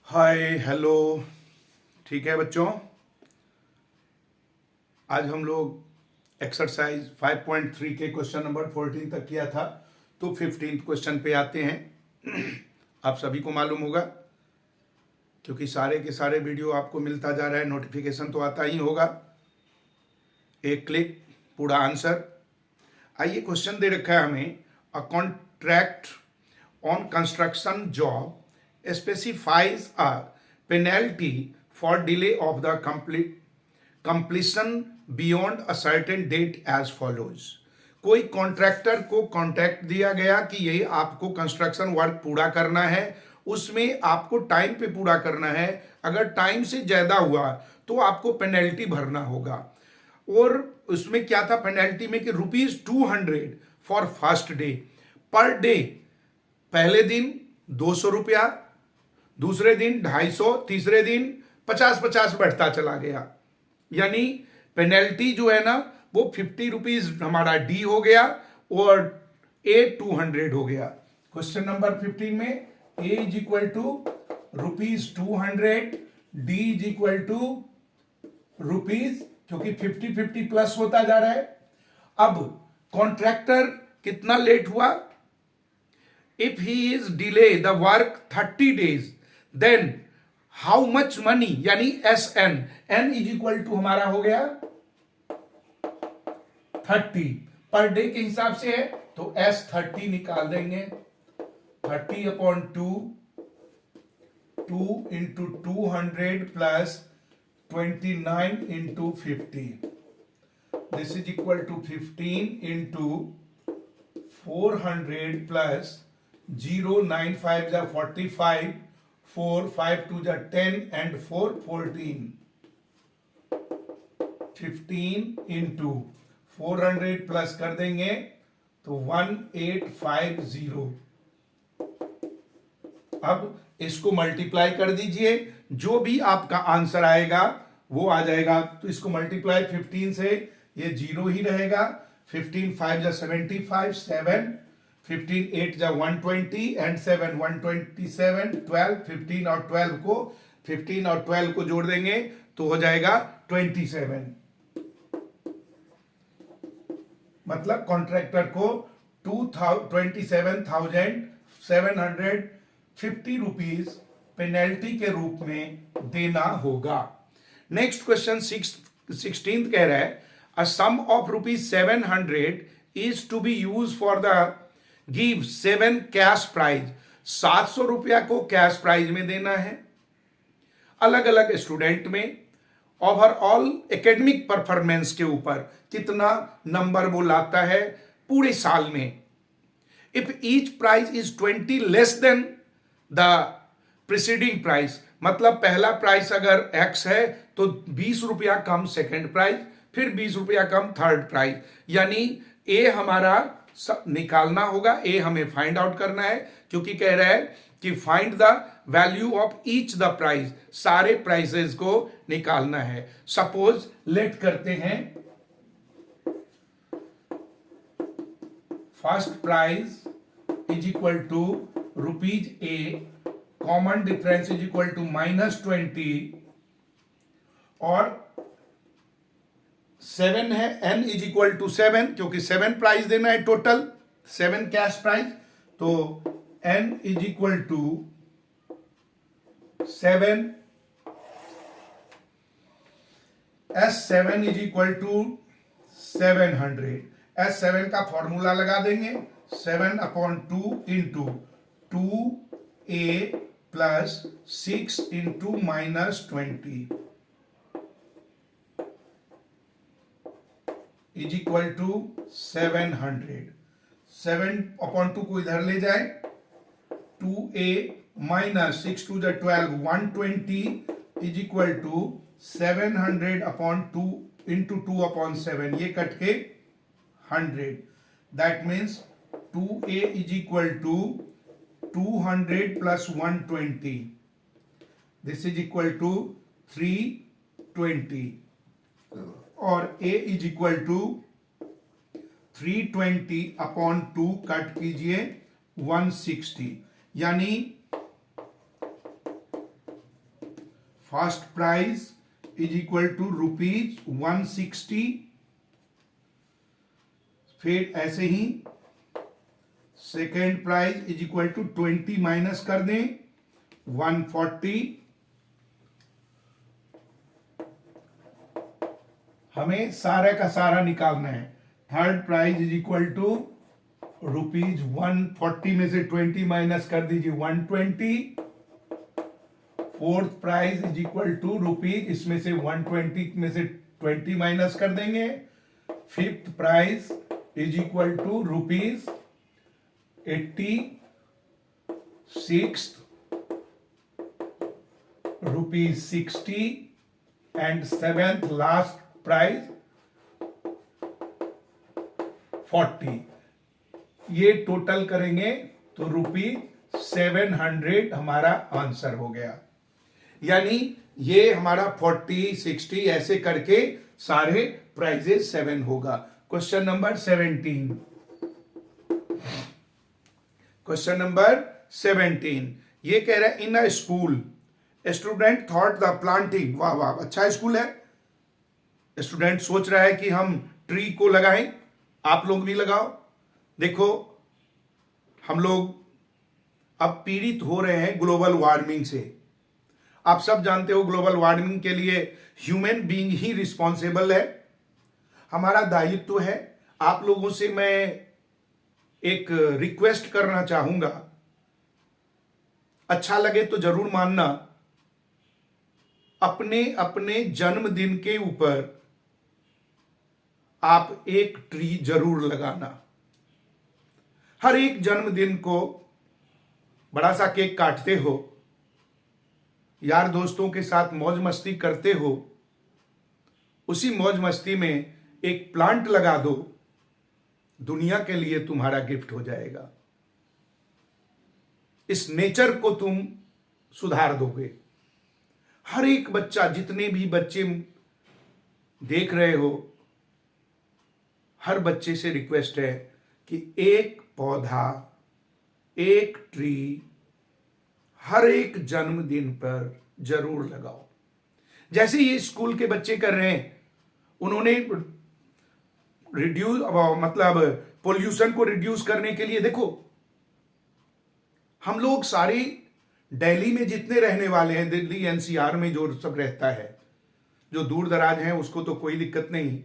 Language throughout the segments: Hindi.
Hi hello. ठीक है बच्चों, आज हम लोग एक्सरसाइज 5.3 के क्वेश्चन नंबर 14 तक किया था, तो 15th क्वेश्चन पे आते हैं। आप सभी को मालूम होगा, क्योंकि सारे के सारे वीडियो आपको मिलता जा रहा है, नोटिफिकेशन तो आता ही होगा। एक क्लिक पूरा आंसर। आइए, क्वेश्चन दे रखा है हमें, a contract on construction job specifies a penalty for delay of the completion beyond a certain date as follows. कोई कॉन्ट्रैक्टर को कॉन्ट्रैक्ट दिया गया कि ये आपको कंस्ट्रक्शन वर्क पूरा करना है, उसमें आपको टाइम पे पूरा करना है। अगर टाइम से ज्यादा हुआ तो आपको पेनल्टी भरना होगा। और उसमें क्या था पेनल्टी में कि ₹200 for first day, per day. पहले दिन 200 रुपया, दूसरे दिन 250, तीसरे दिन 50-50 बढ़ता चला गया। यानी पेनल्टी जो है ना वो ₹50 हमारा डी हो गया और ए 200 हो गया। क्वेश्चन नंबर 15 में A is equal to ₹200, D is equal to rupees, क्योंकि 50-50 प्लस होता जा रहा है। अब कॉन्ट्रैक्टर कितना लेट हुआ? If he is delay the work 30 days, then how much money, यानी S N, N is equal to हमारा हो गया 30 पर डे के हिसाब से है, तो एस 30 निकाल देंगे। 30/2, 2 into 200 plus 29 into 50, this is equal to 15 into 400 plus 0, 9 5 जा 45, 4 5 2 जा 10 एंड 4 14, 15 इंटू 400 प्लस कर देंगे तो 1850। अब इसको मल्टीप्लाई कर दीजिए, जो भी आपका आंसर आएगा वो आ जाएगा। तो इसको मल्टीप्लाई 15 से, ये 0 ही रहेगा। 15 5 जा 75, 7, 15 8 जा 120 एंड 7 127, 12, 15 और 12 को 15 और 12 को जोड़ देंगे तो हो जाएगा 27। मतलब कॉन्ट्रैक्टर को 27,750 पेनल्टी के रूप में देना होगा। नेक्स्ट क्वेश्चन 16th कह रहा है, a sum of ₹700 is to be use for the give 7 cash prize. 700 रुपया को कैश प्राइज में देना है अलग अलग स्टूडेंट में, ओवरऑल एकेडमिक परफॉर्मेंस के ऊपर कितना नंबर वो लाता है पूरे साल में। If each prize is 20 less than the preceding price, मतलब पहला प्राइस अगर एक्स है तो 20 रुपया कम सेकेंड प्राइस, फिर 20 रुपया कम थर्ड प्राइस। यानी ए हमारा निकालना होगा, ए हमें फाइंड आउट करना है, क्योंकि कह रहा है कि find the value of each the price, सारे प्राइसेस को निकालना है। सपोज लेट करते हैं first price is equal to ₹A, common difference is equal to -20, और 7 है, n इज इक्वल टू 7, क्योंकि 7 प्राइस देना है टोटल, 7 कैश प्राइस, तो n is equal to 7, S7 is equal to 700। S7 का फॉर्मूला लगा देंगे, 7/2 into 2A plus 6 into -20 is equal to 700। 7/2 को इधर ले जाए, 2A minus 6 2 12, 120 is equal to 700/2 into 2/7, ये कट के 100। That means 2A is equal to 200 plus 120, this is equal to 320, और A is equal to 320/2 cut कीजिए 160, यानी first prize is equal to ₹160। फिर ऐसे ही second prize is equal to 20 minus कर दें 140। हमें सारे का सारा निकालना है। Third prize is equal to ₹140 में से 20 माइनस कर दीजिए 120। Fourth prize is equal to rupees, इसमें से 120 में से 20 माइनस कर देंगे। Fifth prize is equal to ₹80। Sixth ₹60 and seventh last prize 40। ये टोटल करेंगे तो ₹700 हमारा आंसर हो गया। यानी ये हमारा 40, 60 ऐसे करके सारे प्राइजेस 7 होगा। Question number 17। क्वेश्चन नंबर 17 ये कह रहा है in a school student thought the planting, वाह वाह अच्छा स्कूल है। स्टूडेंट सोच रहा है कि हम ट्री को लगाएं, आप लोग भी लगाओ। देखो हम लोग अब पीड़ित हो रहे हैं ग्लोबल वार्मिंग से। आप सब जानते हो ग्लोबल वार्मिंग के लिए ह्यूमन बीइंग ही रिस्पॉन्सिबल है। हमारा दायित्व है। आप लोगों से मैं एक रिक्वेस्ट करना चाहूंगा, अच्छा लगे तो जरूर मानना, अपने अपने जन्मदिन के ऊपर आप एक ट्री जरूर लगाना। हर एक जन्मदिन को बड़ा सा केक काटते हो, यार दोस्तों के साथ मौज मस्ती करते हो, उसी मौज मस्ती में एक प्लांट लगा दो, दुनिया के लिए तुम्हारा गिफ्ट हो जाएगा। इस नेचर को तुम सुधार दोगे। हर एक बच्चा, जितने भी बच्चे देख रहे हो, हर बच्चे से रिक्वेस्ट है कि एक पौधा, एक ट्री हर एक जन्मदिन पर जरूर लगाओ। जैसे ये स्कूल के बच्चे कर रहे हैं, उन्होंने रिड्यूस मतलब पोल्यूशन को रिड्यूस करने के लिए, देखो हम लोग सारे दिल्ली में जितने रहने वाले हैं, दिल्ली एनसीआर में जो सब रहता है, जो दूर दराज हैं उसको तो कोई दिक्कत नहीं।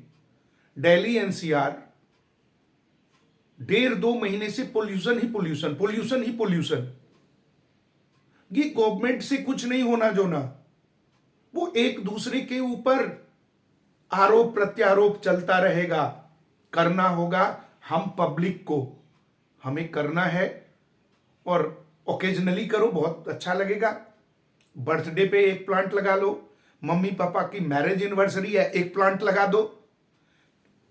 दिल्ली एनसीआर 1.5-2 महीने से पोल्यूशन ही पोल्यूशन, पोल्यूशन ही पोल्यूशन। ये गवर्नमेंट से कुछ नहीं होना जो ना, वो एक दूसरे के ऊपर आरोप प्रत्यारोप चलता रहेगा। करना होगा हम पब्लिक को, हमें करना है। और ओकेजनली करो, बहुत अच्छा लगेगा। बर्थडे पे एक प्लांट लगा लो, मम्मी पापा की मैरिज एनिवर्सरी है एक प्लांट लगा दो,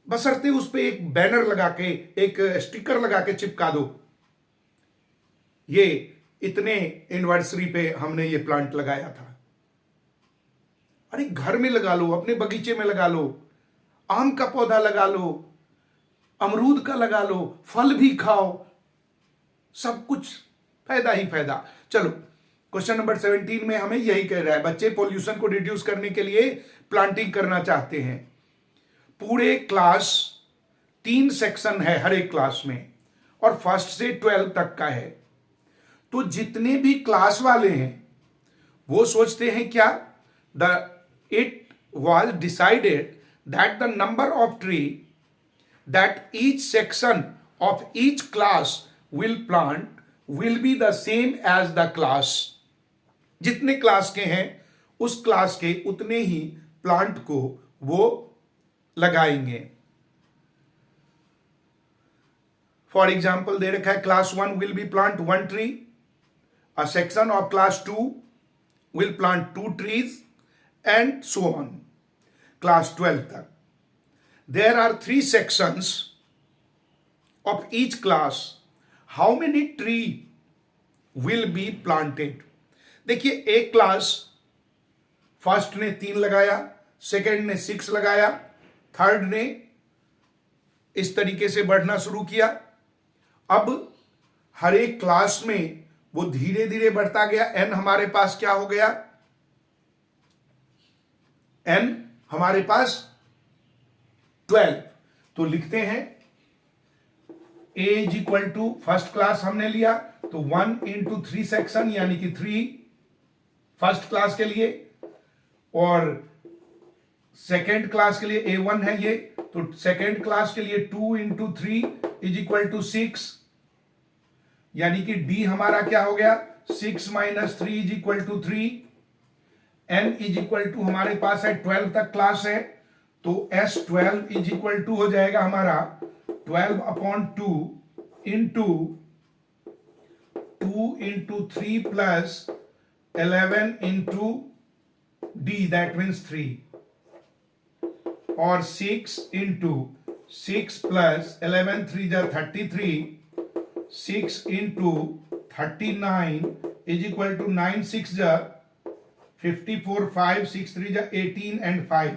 बशर्ते उस पे एक बैनर लगा के, एक स्टिकर लगा के चिपका दो, ये इतने एनिवर्सरी पे हमने ये प्लांट लगाया था। अरे घर में लगा लो, अपने बगीचे में लगा लो, आम का पौधा लगा लो, अमरूद का लगा लो, फल भी खाओ, सब कुछ फायदा ही फायदा। चलो क्वेश्चन नंबर 17 में हमें यही कह रहा है, बच्चे पोल्यूशन को रिड्यूस करने के लिए प्लांटिंग करना चाहते हैं। पूरे क्लास 3 सेक्शन है हर एक क्लास में, और फर्स्ट से 12 तक का है। तो जितने भी क्लास वाले हैं वो सोचते हैं क्या, it was decided that the number of tree that each section of each class will plant will be the same as the class। जितने क्लास के हैं उस क्लास के उतने ही प्लांट को वो लगाएंगे। फॉर एग्जाम्पल दे रखा है, class 1 will be plant 1 tree, a section of class 2 will plant 2 trees and so on, class 12 तक। There are 3 sections of each class, how many tree will be planted? देखिए एक क्लास फर्स्ट ने 3 लगाया, सेकेंड ने 6 लगाया, थर्ड ने इस तरीके से बढ़ना शुरू किया। अब हर एक क्लास में वो धीरे धीरे बढ़ता गया। एन हमारे पास क्या हो गया, n हमारे पास 12, तो लिखते हैं a is equal to first class हमने लिया तो 1 इंटू 3 सेक्शन यानी कि 3 फर्स्ट क्लास के लिए, और सेकेंड क्लास के लिए A1 है ये, तो सेकेंड क्लास के लिए 2 इंटू 3 इज इक्वल टू 6, यानी कि D हमारा क्या हो गया 6 minus 3 is equal to 3। N is equal to हमारे पास है 12 तक क्लास है, तो S12 इज इक्वल टू हो जाएगा हमारा 12 upon 2 into 2 into 3 plus 11 into D, that means 3, और 6 इंटू 6 प्लस 11 3 जा 33, 6 इंटू 39 इज इक्वल टू 9 6 जा 54, 5 6 3 जा 18 एंड 5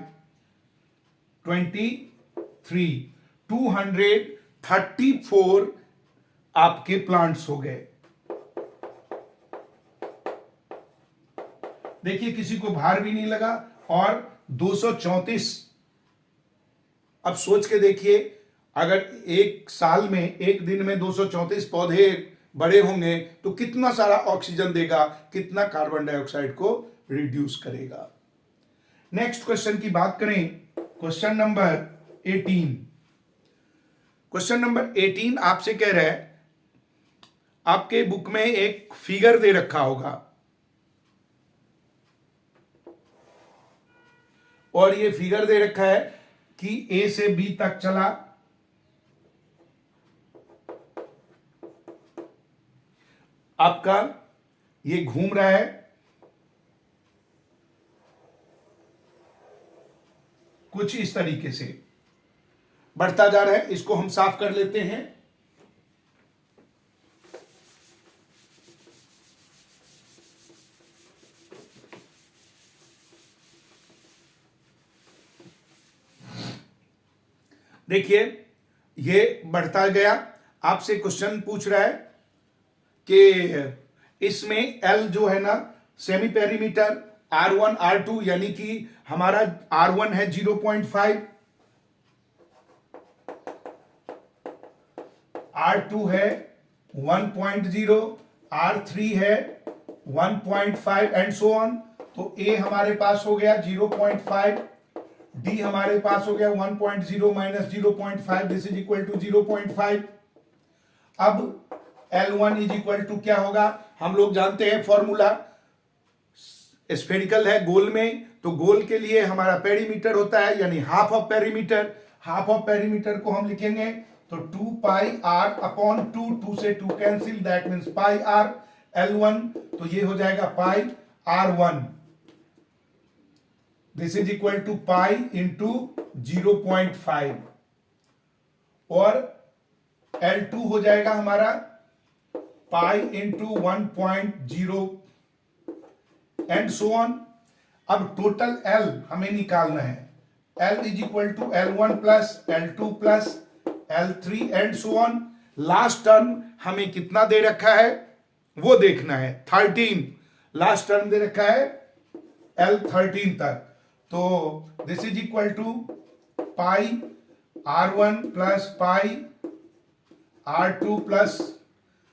23, 234 आपके प्लांट्स हो गए। देखिए किसी को भार भी नहीं लगा, और 234, अब सोच के देखिए अगर एक साल में एक दिन में 234 पौधे बड़े होंगे तो कितना सारा ऑक्सीजन देगा, कितना कार्बन डाइऑक्साइड को रिड्यूस करेगा। नेक्स्ट क्वेश्चन की बात करें, क्वेश्चन नंबर 18। क्वेश्चन नंबर 18 आपसे कह रहा है, आपके बुक में एक फिगर दे रखा होगा और ये फिगर दे रखा है कि A से B तक चला, आपका ये घूम रहा है, कुछ इस तरीके से बढ़ता जा रहा है। इसको हम साफ कर लेते हैं। देखिए ये बढ़ता गया, आपसे क्वेश्चन पूछ रहा है कि इसमें L जो है ना सेमी पेरीमीटर, R1 R2 यानी कि हमारा R1 है 0.5, R2 है 1.0, R3 है 1.5 एंड सो ऑन। तो A हमारे पास हो गया 0.5, D हमारे पास हो गया 1.0 minus 0.5, this is equal to 0.5। अब L1 इज इक्वल टू क्या होगा, हम लोग जानते हैं फॉर्मूला, स्फेरिकल है गोल में, तो गोल के लिए हमारा पेरीमीटर होता है यानी half of perimeter. Half of perimeter को हम लिखेंगे तो 2 पाई r अपॉन 2, 2 से 2 cancel, that means pi r। L1 तो ये हो जाएगा pi r1, this is equal to pi into 0.5, और L2 हो जाएगा हमारा pi into 1.0 and so on. अब टोटल L हमें निकालना है, L is equal to L1 plus L2 plus L3 and so on. Last term हमें कितना दे रखा है वो देखना है, 13 लास्ट टर्म दे रखा है L13 तक, तो this is equal to pi R1 plus pi R2 plus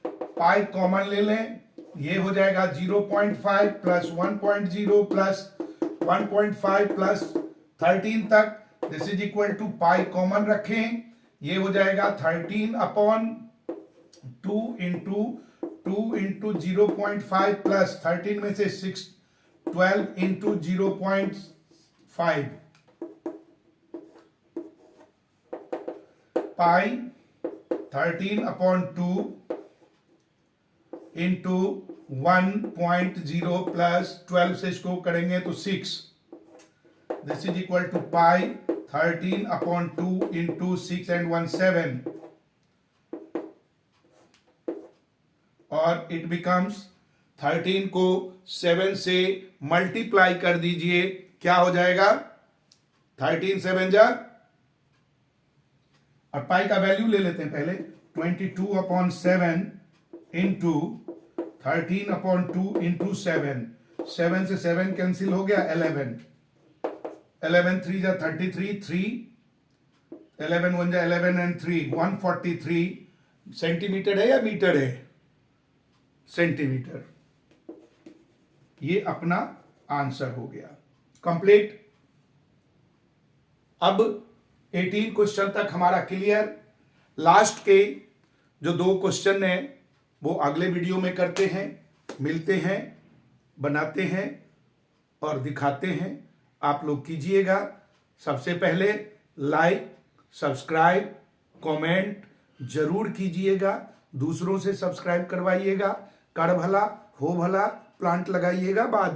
pi common ले लें, ये हो जाएगा 0.5 प्लस 1.0 प्लस 1.5 प्लस 13 तक, this is equal to pi common रखें, ये हो जाएगा 13 अपॉन 2 इंटू 0.5 प्लस 13 में से 6 12 into 0.5 pi 13 upon 2 into 1.0 plus 12 से इसको करेंगे तो 6, this is equal to pi 13 upon 2 into 6 and 1 7, और इट बिकम्स 13 को 7 से मल्टीप्लाई कर दीजिए, क्या हो जाएगा 13 7 जा, और पाई का वैल्यू ले लेते हैं पहले, 22 अपॉन 7 इंटू 13 अपॉन 2 इंटू 7, 7 से 7 कैंसिल हो गया 11, 11 3 जा 33, 3 11 1 जा 11 एंड 3 143 सेंटीमीटर है या मीटर है? सेंटीमीटर। ये अपना आंसर हो गया कंप्लीट। अब 18 क्वेश्चन तक हमारा क्लियर। लास्ट के जो 2 क्वेश्चन है वो अगले वीडियो में करते हैं, मिलते हैं, बनाते हैं और दिखाते हैं। आप लोग कीजिएगा। सबसे पहले लाइक, सब्सक्राइब, कमेंट जरूर कीजिएगा। दूसरों से सब्सक्राइब करवाइएगा। कर भला हो भला, प्लांट लगाइएगा बाद